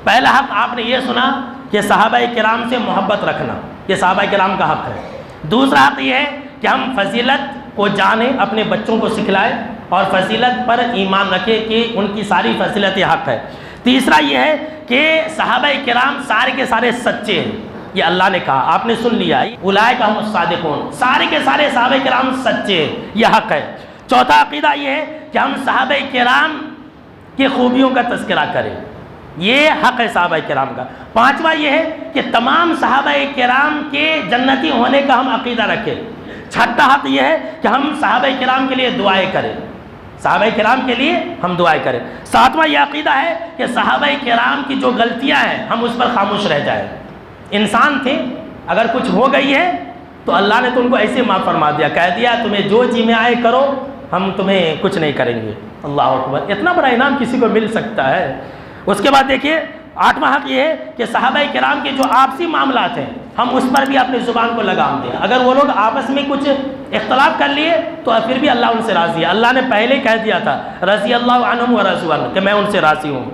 پہلا حق آپ نے یہ سنا کہ صحابہ کرام سے محبت رکھنا، یہ صحابہ کرام کا حق ہے۔ دوسرا حق یہ ہے کہ ہم فضیلت کو جانیں، اپنے بچوں کو سکھلائیں اور فضیلت پر ایمان رکھیں کہ ان کی ساری فضیلت حق ہے۔ تیسرا یہ ہے کہ صحابہ کرام سارے کے سارے سچے ہیں، یہ اللہ نے کہا، آپ نے سن لیا، اولئک هم الصادقون، سارے کے سارے صحابہ کرام سچے ہیں، یہ حق ہے۔ چوتھا عقیدہ یہ ہے کہ ہم صحابہ کرام کی خوبیوں کا تذکرہ کریں، یہ حق ہے صحابہ کرام کا۔ پانچواں یہ ہے کہ تمام صحابہ کرام کے جنتی ہونے کا ہم عقیدہ رکھیں۔ چھٹا حق یہ ہے کہ ہم صحابہ کرام کے لیے دعائیں کریں، صحابہ کرام کے لیے ہم دعائیں کریں۔ ساتواں یہ عقیدہ ہے کہ صحابہ کرام کی جو غلطیاں ہیں ہم اس پر خاموش رہ جائیں۔ انسان تھے، اگر کچھ ہو گئی ہے تو اللہ نے تو ان کو ایسے معاف فرما دیا، کہہ دیا تمہیں جو جی میں آئے کرو، ہم تمہیں کچھ نہیں کریں گے۔ اللہ اکبر، اتنا بڑا انعام کسی کو مل سکتا ہے۔ اس کے بعد دیکھیے آٹھواں حق یہ ہے کہ صحابہ کرام کے جو آپسی معاملات ہیں ہم اس پر بھی اپنی زبان کو لگام دیں۔ اگر وہ لوگ آپس میں کچھ اختلاف کر لیے تو پھر بھی اللہ ان سے راضی ہے، اللہ نے پہلے کہہ دیا تھا رضی اللہ عنہم ورضوا عنہ کہ میں ان سے راضی ہوں۔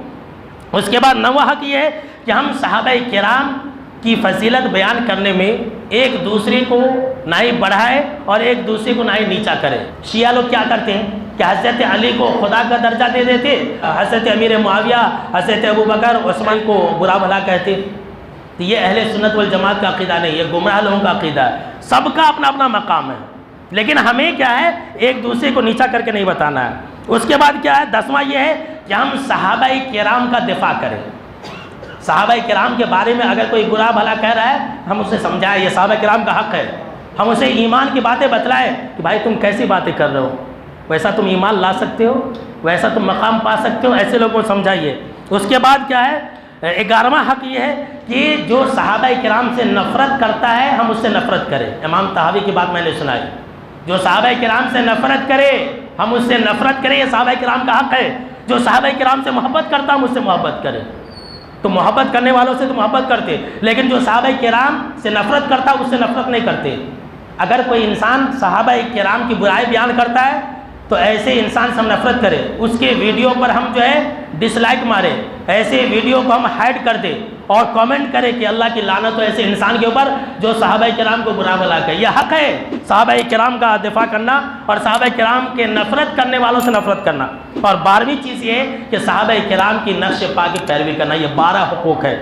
اس کے بعد نواں حق یہ ہے کہ ہم صحابہ کرام کی فضیلت بیان کرنے میں ایک دوسرے کو نہ ہی بڑھائے اور ایک دوسرے کو نہ ہی نیچا کرے۔ شیعہ لوگ کیا کرتے ہیں کہ حضرت علی کو خدا کا درجہ دے دیتے، حضرت امیر معاویہ، حضرت ابوبکر، عثمان کو برا بھلا کہتے۔ تو یہ اہل سنت والجماعت کا عقیدہ نہیں، یہ گمراہ لوگوں کا عقیدہ ہے۔ سب کا اپنا اپنا مقام ہے، لیکن ہمیں کیا ہے ایک دوسرے کو نیچا کر کے نہیں بتانا ہے۔ اس کے بعد کیا ہے دسواں یہ ہے کہ ہم صحابہ کرام کا دفاع کریں۔ صحابہ کرام کے بارے میں اگر کوئی برا بھلا کہہ رہا ہے ہم اسے سمجھائیں، یہ صحابہ کرام کا حق ہے۔ ہم اسے ایمان کی باتیں بتلائیں کہ بھائی تم کیسی باتیں کر رہے ہو، ویسا تم ایمان لا سکتے ہو، ویسا تم مقام پا سکتے ہو، ایسے لوگوں کو سمجھائیے۔ اس کے بعد کیا ہے 11واں حق یہ ہے کہ جو صحابہ کرام سے نفرت کرتا ہے ہم اس سے نفرت کریں۔ امام طحاوی کی بات میں نے سنائی، جو صحابہ کرام سے نفرت کرے ہم اس سے نفرت کریں، یہ صحابہ کرام کا حق ہے۔ جو صحابہ کرام سے محبت کرتا ہم اس سے محبت کریں۔ تو محبت کرنے والوں سے تو محبت کرتے، لیکن جو صحابہ کرام سے نفرت کرتا اس سے نفرت نہیں کرتے۔ اگر کوئی انسان صحابہ کرام کی برائی بیان کرتا ہے تو ایسے انسان سے ہم نفرت کریں، اس کے ویڈیو پر ہم جو ہے ڈس لائک ماریں، ایسے ویڈیو کو ہم ہائڈ کر دیں اور کامنٹ کریں کہ اللہ کی لعنت ہو ایسے انسان کے اوپر جو صحابہ کرام کو برا بھلا کہے۔ یہ حق ہے صحابہ کرام کا دفاع کرنا اور صحابہ کرام کے نفرت کرنے والوں سے نفرت کرنا۔ اور 12ویں چیز یہ ہے کہ صحابہ کرام کی نقش پا کی پیروی کرنا، یہ 12 حقوق ہے۔